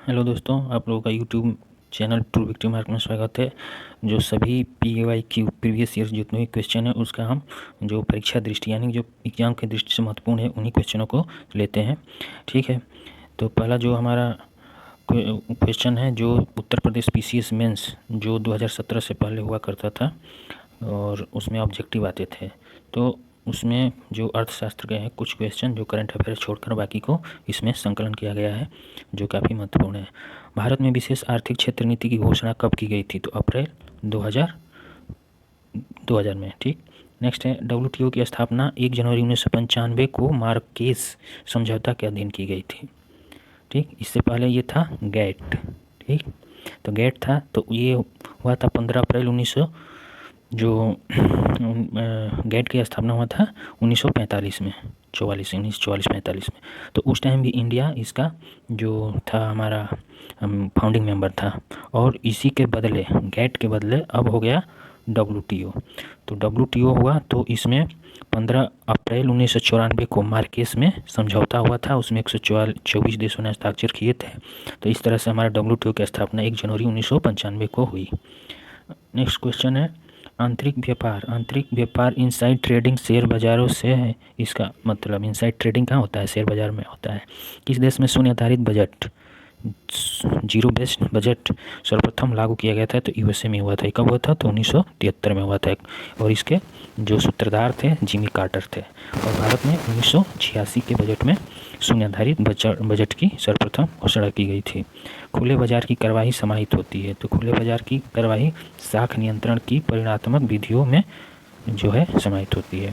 Hello दोस्तों, आप लोगों का YouTube channel true victim mark में स्वागत है। जो सभी PAYQ प्रीवियस ईयर जितने भी क्वेश्चन है उसका हम जो परीक्षा दृष्टि यानी जो एग्जाम की दृष्टि से महत्वपूर्ण है उन्हीं क्वेश्चनों को लेते हैं। ठीक है, तो पहला जो हमारा क्वेश्चन है जो उत्तर प्रदेश PCS मेंस जो 2017 से पहले हुआ करता था और उसमें ऑब्जेक्टिव आते थे, तो उसमें जो अर्थशास्त्र के हैं कुछ क्वेश्चन जो करंट अफेयर छोड़कर बाकी को इसमें संकलन किया गया है जो काफ़ी महत्वपूर्ण है। भारत में विशेष आर्थिक क्षेत्र नीति की घोषणा कब की गई थी? तो अप्रैल 2000 में। ठीक, नेक्स्ट है WTO की स्थापना 1 जनवरी 1995 को मार्केस समझौता के अधीन की गई थी। ठीक, इससे पहले ये था गैट। ठीक, तो गैट था तो ये हुआ था 15 अप्रैल 1900 जो गैट की स्थापना हुआ था 1945 में, 1944-45 में। तो उस टाइम भी इंडिया इसका जो था हमारा फाउंडिंग मेंबर था और इसी के बदले गैट के बदले अब हो गया WTO। तो WTO हुआ तो इसमें 15 अप्रैल 1994 को मार्केस में समझौता हुआ था, उसमें 124 देशों ने हस्ताक्षर किए थे। तो इस तरह से हमारा WTO की स्थापना 1 जनवरी 1995 को हुई। नेक्स्ट क्वेश्चन है आंतरिक व्यापार इनसाइड ट्रेडिंग शेयर बाजारों से है। इसका मतलब इनसाइड ट्रेडिंग कहाँ होता है? शेयर बाजार में होता है। किस देश में शून्य आधारित बजट जीरो बेस्ड बजट सर्वप्रथम लागू किया गया था? तो USA में हुआ था। कब हुआ था? तो 1973 में हुआ था और इसके जो सूत्रधार थे जिमी कार्टर थे। और भारत में 1986 के बजट में शून्य आधारित बजट की सर्वप्रथम घोषणा की गई थी। खुले बाजार की कार्यवाही समाहित होती है। तो खुले बाजार की कार्यवाही साख नियंत्रण की परिणात्मक विधियों में जो है समाहित होती है।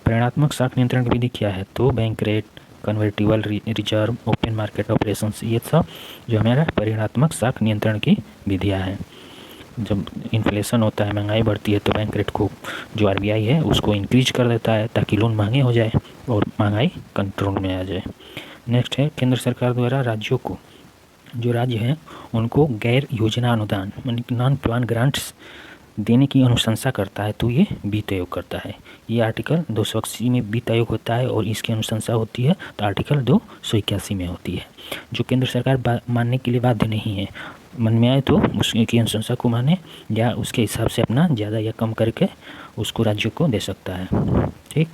परिणात्मक साख नियंत्रण विधि क्या है? तो bank rate, convertible reserve, open market operations, ये सब जो हमारा परिणात्मक साख नियंत्रण की विधियाँ हैं। जब इन्फ्लेशन होता है, महंगाई बढ़ती है, तो बैंक रेट को जो RBI है उसको इंक्रीज कर देता है ताकि लोन महंगे हो जाए और महंगाई कंट्रोल में आ जाए। नेक्स्ट है केंद्र सरकार द्वारा राज्यों को, जो राज्य हैं उनको गैर योजना अनुदान नॉन प्लान ग्रांट्स देने की अनुशंसा करता है, तो ये वित्त आयोग करता है। ये आर्टिकल 280 में वित्त आयोग होता है और इसकी अनुशंसा होती है तो आर्टिकल 281 में होती है। जो केंद्र सरकार मानने के लिए बाध्य नहीं है, मन में आए तो उसकी अनुशंसा को माने या उसके हिसाब से अपना ज़्यादा या कम करके उसको राज्यों को दे सकता है। ठीक,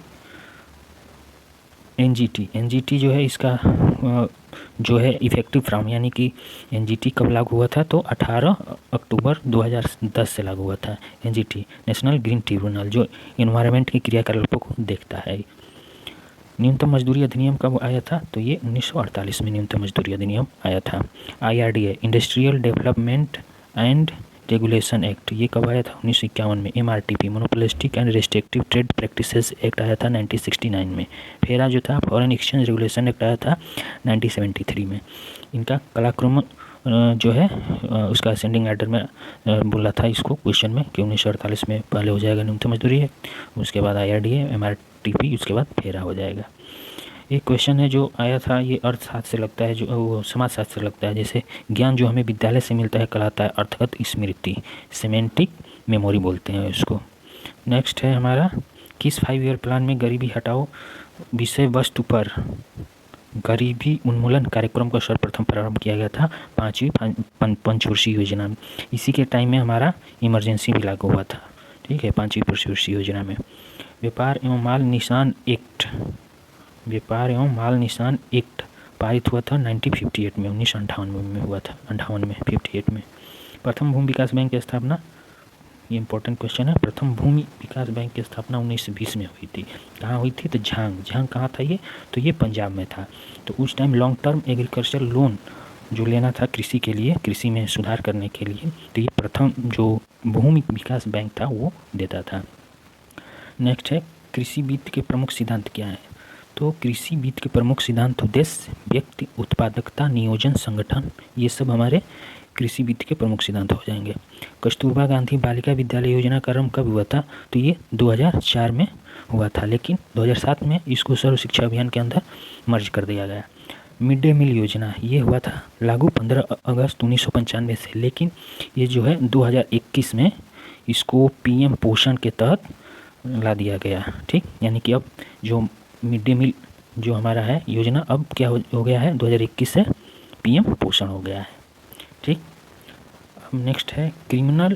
NGT जो है इसका जो है इफेक्टिव फ्रॉम यानी कि NGT कब लागू हुआ था? तो 18 अक्टूबर 2010 से लागू हुआ था। NGT नेशनल ग्रीन ट्रिब्यूनल जो इन्वायरमेंट के क्रियाकलापों को देखता है। न्यूनतम मजदूरी अधिनियम कब आया था? तो ये 1948 में न्यूनतम मजदूरी अधिनियम आया था। IRDA industrial development and regulation act, ये कब आया था? 1951 में। MRTP monopolistic and restrictive trade practices act आया था 1969 में। फेरा जो था फॉरेन एक्सचेंज रेगुलेशन एक्ट आया था 1973 में। इनका कालक्रम जो है उसका असेंडिंग आर्डर में बोला था इसको क्वेश्चन में कि 1948 में पहले हो जाएगा न्यूनतम मजदूरी है, उसके बाद IRDA, MRTP, उसके बाद फेरा हो जाएगा। एक क्वेश्चन है जो आया था, ये अर्थशास्त्र से लगता है, जो समाजशास्त्र से लगता है। जैसे ज्ञान जो हमें विद्यालय से मिलता है कहलाता है अर्थगत स्मृति, सेमेंटिक मेमोरी बोलते हैं इसको। नेक्स्ट है हमारा किस 5 ईयर प्लान में गरीबी हटाओ विषय वस्तु पर गरीबी उन्मूलन कार्यक्रम का सर्वप्रथम प्रारंभ किया गया था 5वीं पंचवर्षीय योजना में। इसी के टाइम में हमारा इमरजेंसी भी लागू हुआ था। ठीक है, 5वीं पंचवर्षीय योजना में। व्यापार एवं माल निशान एक्ट पारित हुआ था 1958 में, 1958 में हुआ था, 58 में। प्रथम भूमि विकास बैंक की स्थापना, ये इंपॉर्टेंट क्वेश्चन है। प्रथम भूमि विकास बैंक की स्थापना 1920 में हुई थी। कहाँ हुई थी? तो झांग कहाँ था ये? तो ये पंजाब में था। तो उस time long term agriculture loan जो लेना था कृषि के लिए, कृषि में सुधार करने के लिए, तो ये प्रथम जो भूमि विकास बैंक था वो देता था। नेक्स्ट है कृषि वित्त के प्रमुख सिद्धांत क्या है? तो कृषि वित्त के प्रमुख सिद्धांत उद्देश्य, व्यक्ति, उत्पादकता, नियोजन, संगठन, ये सब हमारे कृषि वित्त के प्रमुख सिद्धांत हो जाएंगे। कस्तूरबा गांधी बालिका विद्यालय योजना का आरंभ कब हुआ था? तो ये 2004 में हुआ था, लेकिन 2007 में इसको सर्व शिक्षा अभियान के अंदर मर्ज कर दिया गया। मिड डे मील योजना ये हुआ था लागू 15 अगस्त 1995 से, लेकिन ये जो है 2021 में इसको PM पोषण के तहत ला दिया गया। ठीक, यानी कि अब जो मिड डे मील जो हमारा है योजना अब क्या हो गया है 2021 से पीएम पोषण हो गया है। ठीक, अब नेक्स्ट है क्रिमिनल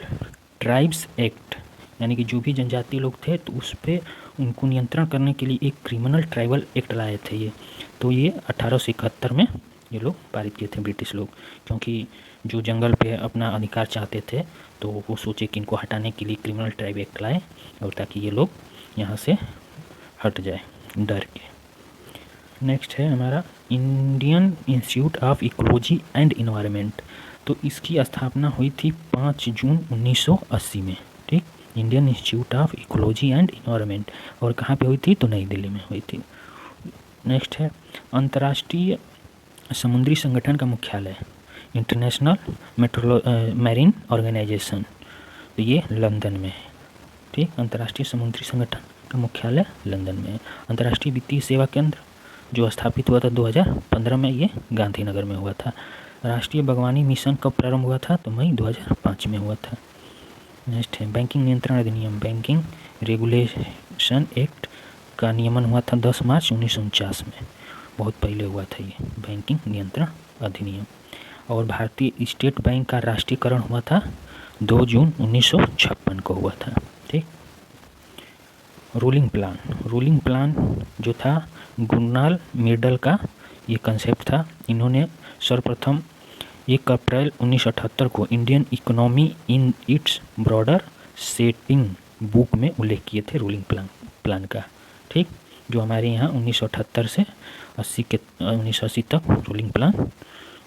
ट्राइब्स एक्ट, यानी कि जो भी जनजातीय लोग थे तो उस पर उनको नियंत्रण करने के लिए एक क्रिमिनल ट्राइबल एक्ट लाए थे ये। तो ये 1871 में ये लोग पारित किए थे ब्रिटिश लोग, क्योंकि जो जंगल पे अपना अधिकार चाहते थे तो वो सोचे कि इनको हटाने के लिए क्रिमिनल ट्राइब एक्ट लाए, और ताकि ये लोग यहाँ से हट जाए डर के। नेक्स्ट है हमारा Indian institute of ecology and environment. तो इसकी स्थापना हुई थी 5 जून 1980 में। ठीक, Indian institute of ecology and environment, और कहाँ पे हुई थी? तो नई दिल्ली में हुई थी। नेक्स्ट है अंतर्राष्ट्रीय समुद्री संगठन का मुख्यालय, इंटरनेशनल मैरीन ऑर्गेनाइजेशन, तो ये लंदन में है। ठीक, अंतर्राष्ट्रीय समुद्री संगठन का मुख्यालय लंदन में है। अंतर्राष्ट्रीय वित्तीय सेवा केंद्र जो स्थापित हुआ था 2015 में, ये गांधीनगर में हुआ था। राष्ट्रीय बागवानी मिशन कब प्रारंभ हुआ था? तो मई 2005 में हुआ था। नेक्स्ट है बैंकिंग नियंत्रण अधिनियम, बैंकिंग रेगुलेशन एक्ट का नियमन हुआ था 10 मार्च 1949 में, बहुत पहले हुआ था ये बैंकिंग नियंत्रण अधिनियम। और भारतीय स्टेट बैंक का राष्ट्रीयकरण हुआ था 2 जून 1956 को हुआ था। ठीक, रूलिंग प्लान जो था गुरनाल मिर्डल का ये कंसेप्ट था। इन्होंने सर्वप्रथम 1 अप्रैल 1978 को Indian economy in its broader setting book में उल्लेख किए थे रूलिंग प्लान का। ठीक, जो हमारे यहाँ 1978 से 1980 तक रूलिंग प्लान,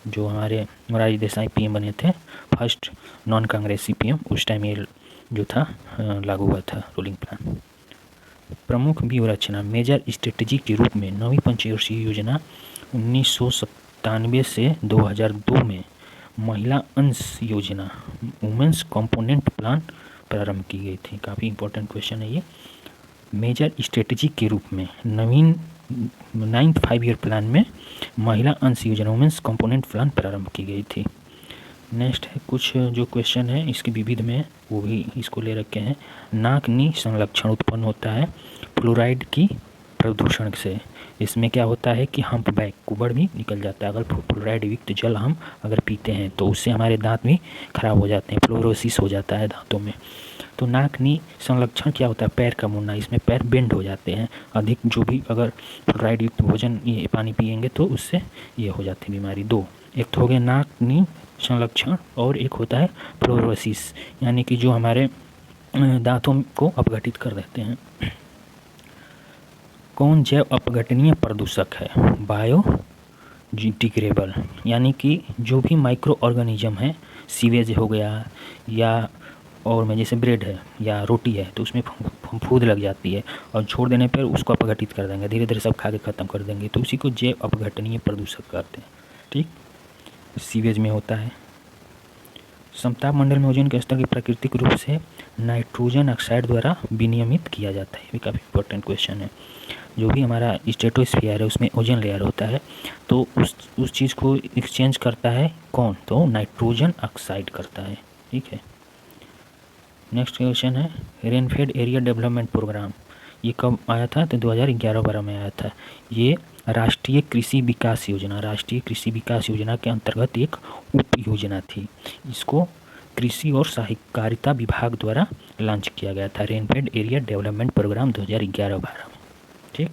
जो हमारे मोरारजी देसाई पीएम बने थे, फर्स्ट नॉन कांग्रेसी पीएम, उस टाइम ये जो था लागू हुआ था रूलिंग प्लान। प्रमुख व्यूहरचना मेजर स्ट्रेटजी के रूप में 9वीं पंचवर्षीय योजना 1997 से 2002 में महिला अंश योजना वुमेन्स कंपोनेंट प्लान प्रारंभ की गई थी। काफ़ी इंपॉर्टेंट क्वेश्चन है ये। मेजर स्ट्रेटजी के रूप में 9th 5 ईयर प्लान में महिला अंश योजना वुमेन्स कंपोनेंट प्लान प्रारंभ की गई थी। नेक्स्ट है कुछ जो क्वेश्चन है इसके विविध में, वो भी इसको ले रखे हैं। नाक-नी संलक्षण उत्पन्न होता है फ्लोराइड की प्रदूषण से। इसमें क्या होता है कि हम्प बैक कुबड़ भी निकल जाता है। अगर फ्लोराइड युक्त जल हम अगर पीते हैं तो उससे हमारे दांत भी खराब हो जाते हैं, फ्लोरोसिस हो जाता है दांतों में। तो नाक-नी संलक्षण क्या होता है? पैर का मुड़ना, इसमें पैर बेंड हो जाते हैं अधिक, जो भी अगर फ्लोराइड युक्त भोजन ये पानी पिएंगे तो उससे ये हो जाती है बीमारी। दो, एक तो हो गया नाक-नी संलक्षण और एक होता है फ्लोरोसिस, यानी कि जो हमारे दांतों को अपघटित कर देते हैं। कौन जैव अपघटनीय प्रदूषक है? बायो डिग्रेडेबल, यानी कि जो भी माइक्रो ऑर्गेनिज्म है, सीवेज हो गया या और में जैसे ब्रेड है या रोटी है तो उसमें फूंद लग जाती है और छोड़ देने पर उसको अपघटित कर देंगे, धीरे धीरे सब खा के ख़त्म कर देंगे, तो उसी को जैव अपघटनीय प्रदूषक कहते हैं। ठीक, सीवेज में होता है। समताप मंडल में ओजोन के स्तर की प्राकृतिक रूप से नाइट्रोजन ऑक्साइड द्वारा विनियमित किया जाता है। ये भी काफ़ी इंपॉर्टेंट क्वेश्चन है। जो भी हमारा स्ट्रेटोस्फीयर है उसमें ओजोन लेयर होता है, तो उस चीज़ को एक्सचेंज करता है कौन? तो नाइट्रोजन ऑक्साइड करता है। ठीक है। नेक्स्ट क्वेश्चन है रेनफेड एरिया डेवलपमेंट प्रोग्राम, ये कब आया था? तो 2011-12 में आया था। ये राष्ट्रीय कृषि विकास योजना के अंतर्गत एक उप योजना थी। इसको कृषि और सहकारिता विभाग द्वारा लॉन्च किया गया था, रेनफेड एरिया डेवलपमेंट प्रोग्राम 2011-12 में। ठीक,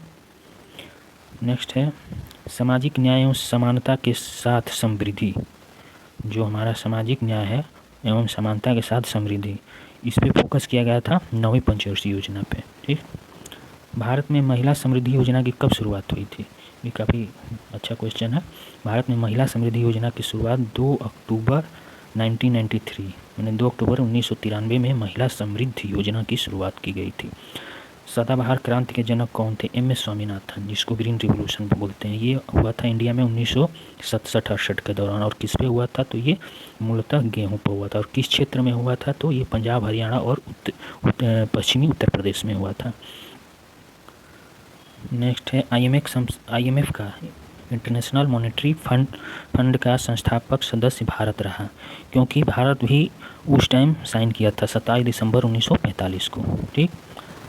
नेक्स्ट है सामाजिक न्याय एवं समानता के साथ समृद्धि। जो हमारा सामाजिक न्याय है एवं समानता के साथ समृद्धि, इस पे फोकस किया गया था 9वीं पंचवर्षीय योजना पे। ठीक, भारत में महिला समृद्धि योजना की कब शुरुआत हुई थी? ये काफ़ी अच्छा क्वेश्चन है। भारत में महिला समृद्धि योजना की शुरुआत 2 अक्टूबर 1993 यानी 2 अक्टूबर 1993 में महिला समृद्धि योजना की शुरुआत की गई थी। सदाबहार क्रांति के जनक कौन थे? MS स्वामीनाथन, जिसको ग्रीन रिवॉल्यूशन बोलते हैं। ये हुआ था इंडिया में 1967-68 के दौरान। और किस पे हुआ था? तो ये मूलतः गेहूं पर हुआ था। और किस क्षेत्र में हुआ था? तो ये पंजाब, हरियाणा और पश्चिमी उत्तर प्रदेश में हुआ था। नेक्स्ट है IMF का, इंटरनेशनल मॉनेटरी फंड का संस्थापक सदस्य भारत रहा, क्योंकि भारत भी उस टाइम साइन किया था 27 दिसंबर 1945 को। ठीक,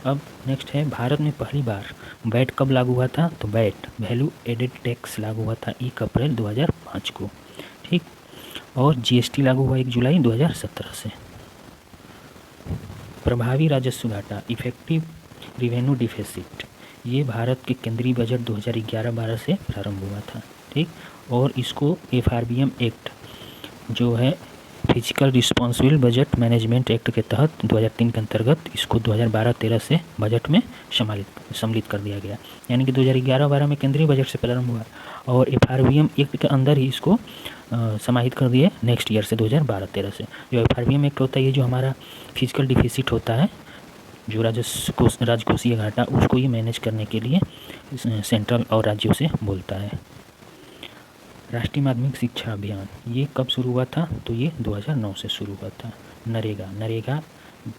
अब नेक्स्ट है भारत में पहली बार वैट कब लागू हुआ था? तो वैट वैल्यू एडेड टैक्स लागू हुआ था 1 अप्रैल 2005 को। ठीक। और जीएसटी लागू हुआ 1 जुलाई 2017 से। प्रभावी राजस्व घाटा, इफेक्टिव रिवेन्यू डिफिसिट, ये भारत के केंद्रीय बजट 2011-12 से प्रारंभ हुआ था। ठीक। और इसको एफआरबीएम एक्ट जो है physical responsible budget management act के तहत 2003 के अंतर्गत इसको 2012-13 से बजट में सम्मिलित कर दिया गया। यानी कि 2011-12 में केंद्रीय बजट से प्रारंभ हुआ और एफआरबीएम एक्ट के अंदर ही इसको समाहित कर दिए नेक्स्ट ईयर से 2012-13 से। जो एफआरबीएम एक्ट होता है ये जो हमारा फिजिकल डिफिसिट होता है, जो राजकोषीय घाटा, उसको ये मैनेज करने के लिए सेंट्रल और राज्यों से बोलता है। राष्ट्रीय माध्यमिक शिक्षा अभियान ये कब शुरू हुआ था? तो ये 2009 से शुरू हुआ था। नरेगा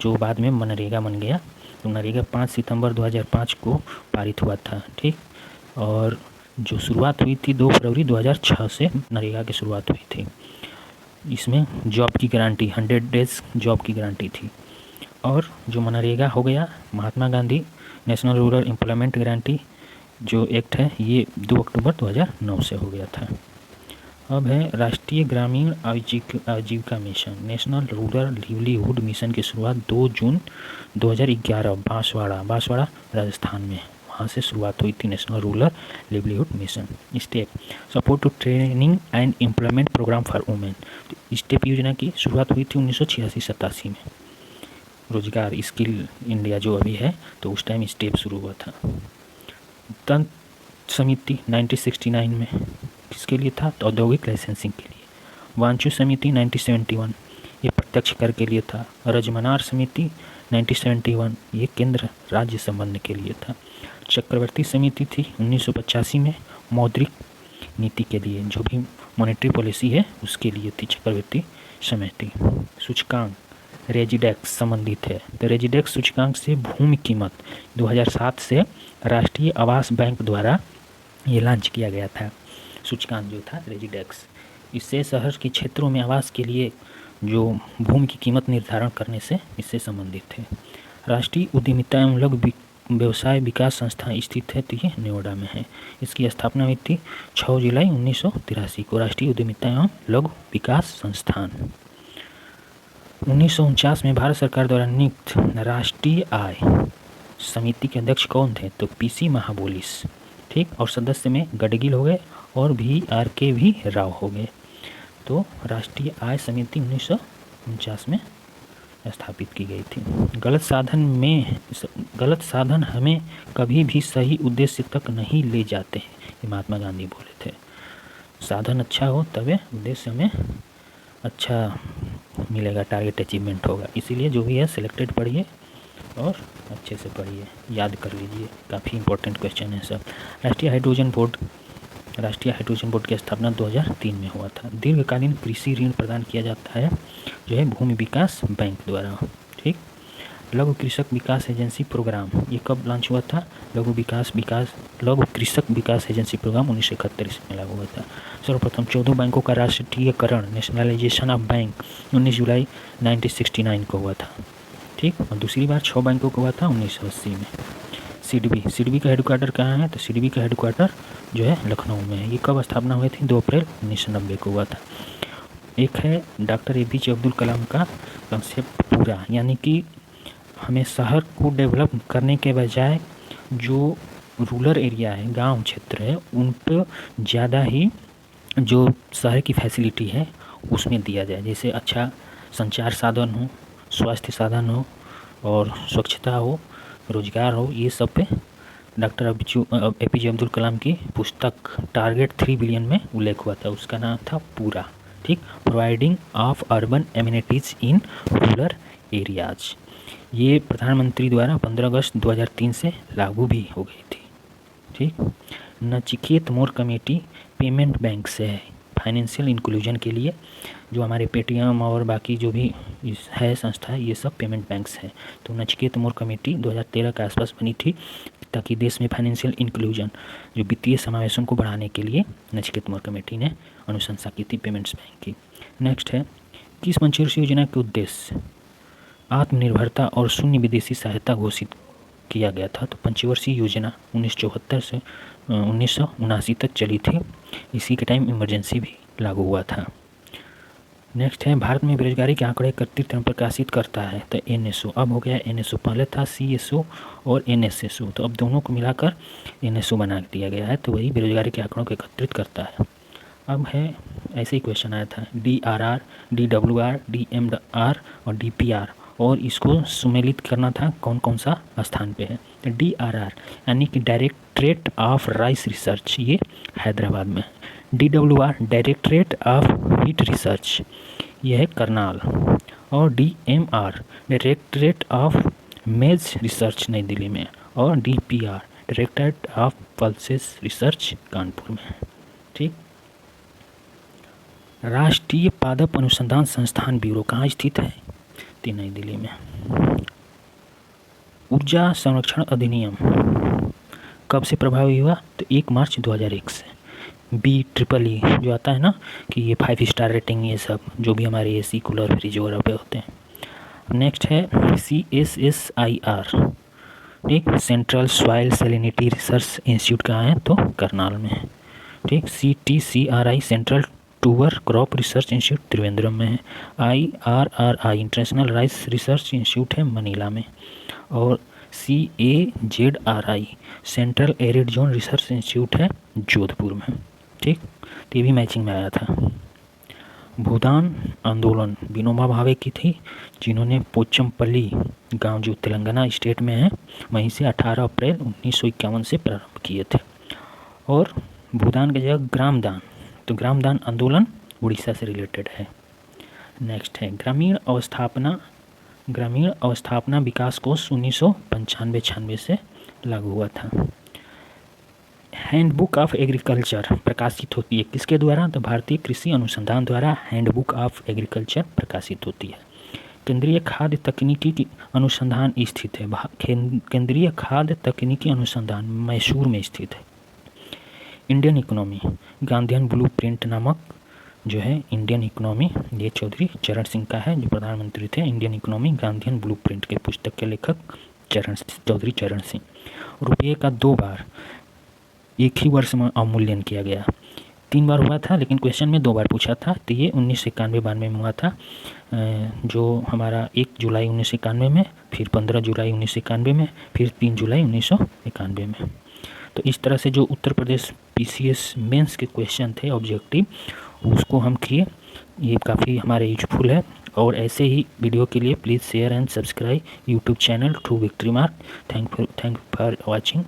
जो बाद में मनरेगा बन गया, तो नरेगा 5 सितंबर 2005 को पारित हुआ था। ठीक। और जो शुरुआत हुई थी 2 फरवरी 2006 से नरेगा की शुरुआत हुई थी। इसमें जॉब की गारंटी 100 डेज जॉब की गारंटी थी। और जो मनरेगा हो गया, Mahatma Gandhi national rural employment guarantee जो एक्ट है ये 2 अक्टूबर 2009 से हो गया था। अब है राष्ट्रीय ग्रामीण आजीविका mission, national rural livelihood mission की शुरुआत 2 जून 2011 बांसवाड़ा राजस्थान में, वहाँ से शुरुआत हुई थी national rural livelihood mission. STEP support to training and employment programme for women, STEP योजना की शुरुआत हुई थी 1986-87 में। रोजगार स्किल इंडिया जो अभी है, तो उस टाइम स्टेप शुरू हुआ था। तंत्र समिति 1969 में किसके लिए था? तो औद्योगिक लाइसेंसिंग के लिए। वांचू समिति 1971 ये प्रत्यक्ष कर के लिए था। रजमनार समिति 1971 ये केंद्र राज्य संबंध के लिए था। चक्रवर्ती समिति थी 1985 में मौद्रिक नीति के लिए, जो भी मॉनेटरी पॉलिसी है उसके लिए थी चक्रवर्ती समिति। सूचकांक रेजिडेक्स संबंधित है, तो रेजिडेक्स सूचकांक से भूमि कीमत 2007 से राष्ट्रीय आवास बैंक द्वारा ये लॉन्च किया गया था। सूचकांक जो था रेजिडेक्स, इससे शहर के क्षेत्रों में आवास के लिए जो भूमि की कीमत निर्धारण करने से इससे संबंधित है। राष्ट्रीय उद्यमिता एवं लघु व्यवसाय विकास संस्थान स्थित है, तो ये नोएडा में है। इसकी स्थापना हुई थी 6 जुलाई 1983 को, राष्ट्रीय उद्यमिता एवं लघु विकास संस्थान। 1949 में भारत सरकार द्वारा नियुक्त राष्ट्रीय आय समिति के अध्यक्ष कौन थे? तो पीसी महाबोलिस। ठीक। और सदस्य में गडगिल हो गए और VRK राव हो गए। तो राष्ट्रीय आय समिति 1949 में स्थापित की गई थी। गलत साधन हमें कभी भी सही उद्देश्य तक नहीं ले जाते हैं, ये महात्मा गांधी बोले थे। साधन अच्छा हो तभी उद्देश्य हमें अच्छा मिलेगा, टारगेट अचीवमेंट होगा। इसीलिए जो भी है सिलेक्टेड पढ़िए और अच्छे से पढ़िए, याद कर लीजिए, काफ़ी इंपॉर्टेंट क्वेश्चन है सब। राष्ट्रीय हाइड्रोजन बोर्ड की स्थापना 2003 में हुआ था। दीर्घकालीन कृषि ऋण प्रदान किया जाता है जो है भूमि विकास बैंक द्वारा। ठीक। लघु कृषक विकास एजेंसी प्रोग्राम ये कब लॉन्च हुआ था? लघु कृषक विकास एजेंसी प्रोग्राम 1971 में लागू हुआ था। सर्वप्रथम 14 बैंकों का राष्ट्रीयकरण नेशनलाइजेशन ऑफ बैंक 19 जुलाई 1969 को हुआ था। ठीक। और दूसरी बार 6 बैंकों को हुआ था 1980 में। सिडबी का हेडक्वार्टर कहाँ है? तो सिडबी का हेडक्वार्टर जो है लखनऊ में है। ये कब स्थापना हुई थी? 2 अप्रैल 1990 को हुआ था। एक है डॉक्टर APJ अब्दुल कलाम का कंसेप्ट पूरा, यानी कि हमें शहर को डेवलप करने के बजाय जो रूरल एरिया है, गांव क्षेत्र है, उन पर ज़्यादा ही जो शहर की फैसिलिटी है उसमें दिया जाए। जैसे अच्छा संचार साधन हो, स्वास्थ्य साधन हो और स्वच्छता हो, रोजगार हो, ये सब पे डॉक्टर APJ अब्दुल कलाम की पुस्तक टारगेट 3 बिलियन में उल्लेख हुआ था। उसका नाम था पूरा। ठीक। Providing of urban amenities in rural areas, ये प्रधानमंत्री द्वारा 15 अगस्त 2003 से लागू भी हो गई थी। ठीक। नचिकेत मोर कमेटी पेमेंट बैंक से है फाइनेंशियल इंक्लूजन के लिए, जो हमारे पेटीएम और बाकी जो भी है संस्था है, ये सब पेमेंट बैंक्स हैं। तो नचिकेत मोर कमेटी 2013 के आसपास बनी थी ताकि देश में फाइनेंशियल इंक्लूजन जो वित्तीय समावेशन को बढ़ाने के लिए नचिकेत मोर कमेटी ने अनुशंसा की थी पेमेंट्स बैंक की। नेक्स्ट है किस पंचवर्षीय योजना के उद्देश्य आत्मनिर्भरता और शून्य विदेशी सहायता घोषित किया गया था? तो पंचवर्षीय योजना 1974 से 1979 तक चली थी। इसी के टाइम इमरजेंसी भी लागू हुआ था। नेक्स्ट है भारत में बेरोजगारी के आंकड़े एकत्रित एवं प्रकाशित करता है, तो NSO, अब हो गया NSO, पहले था CSO और NSSO, तो अब दोनों को मिलाकर NSO बना दिया गया है, तो वही बेरोजगारी के आंकड़ों को एकत्रित करता है। अब है ऐसे ही क्वेश्चन आया था DRR, DWR, DMR और DPR, और इसको सुमेलित करना था कौन कौन सा स्थान पे है। तो DRR यानी कि डायरेक्टरेट ऑफ राइस रिसर्च, ये हैदराबाद में। DWR directorate of wheat research, यह है करनाल। और DMR डायरेक्टरेट ऑफ मेज रिसर्च, नई दिल्ली में। और DPR directorate of pulses research, Kanpur में। ठीक। राष्ट्रीय पादप अनुसंधान संस्थान ब्यूरो कहाँ स्थित है? तो नई दिल्ली में। ऊर्जा संरक्षण अधिनियम कब से प्रभावी हुआ? तो 1 मार्च 2001 से। BEEE जो आता है ना कि ये 5 स्टार रेटिंग, ये सब जो भी हमारे AC कूलर फ्रिज वगैरह पे होते हैं। नेक्स्ट है CSSIR, ठीक, central soil salinity research institute कहाँ है? तो करनाल में है। ठीक। CTCRI central tuber crop research institute Trivandrum में है। IRRI international rice research institute है मनीला में। और CAZRI central arid zone research institute है जोधपुर में। ठीक। तो ये भी मैचिंग में आया था। भूदान आंदोलन विनोबा भावे की थी, जिन्होंने पोचमपल्ली गांव जो तेलंगाना स्टेट में है, वहीं से 18 अप्रैल 1951 से प्रारंभ किए थे। और भूदान की जगह ग्रामदान, तो ग्रामदान आंदोलन उड़ीसा से रिलेटेड है। नेक्स्ट है ग्रामीण अवस्थापना विकास कोष 1995-96 से लागू हुआ था। हैंडबुक ऑफ एग्रीकल्चर प्रकाशित होती है किसके द्वारा? तो भारतीय कृषि अनुसंधान द्वारा हैंडबुक ऑफ एग्रीकल्चर प्रकाशित होती है। केंद्रीय खाद्य तकनीकी अनुसंधान स्थित है, केंद्रीय खाद्य तकनीकी अनुसंधान मैसूर में स्थित है। Indian economy Gandhian blue print नामक जो है इंडियन इकोनॉमी, ये चौधरी चरण सिंह का है, जो प्रधानमंत्री थे। Indian economy Gandhian blue print के पुस्तक के लेखक चौधरी चरण सिंह। रुपये का 2 बार एक ही वर्ष में अवमूल्यन किया गया। 3 बार हुआ था, लेकिन क्वेश्चन में 2 बार पूछा था। तो ये 1991-92 में हुआ था, जो हमारा 1 जुलाई 1991 में, फिर 15 जुलाई 1991 में, फिर 3 जुलाई 1991 में। तो इस तरह से जो उत्तर प्रदेश PCS मेंस के क्वेश्चन थे ऑब्जेक्टिव, उसको हम किए। ये काफ़ी हमारे यूजफुल है। और ऐसे ही वीडियो के लिए please share and subscribe YouTube channel true victory mark. Thank you for watching.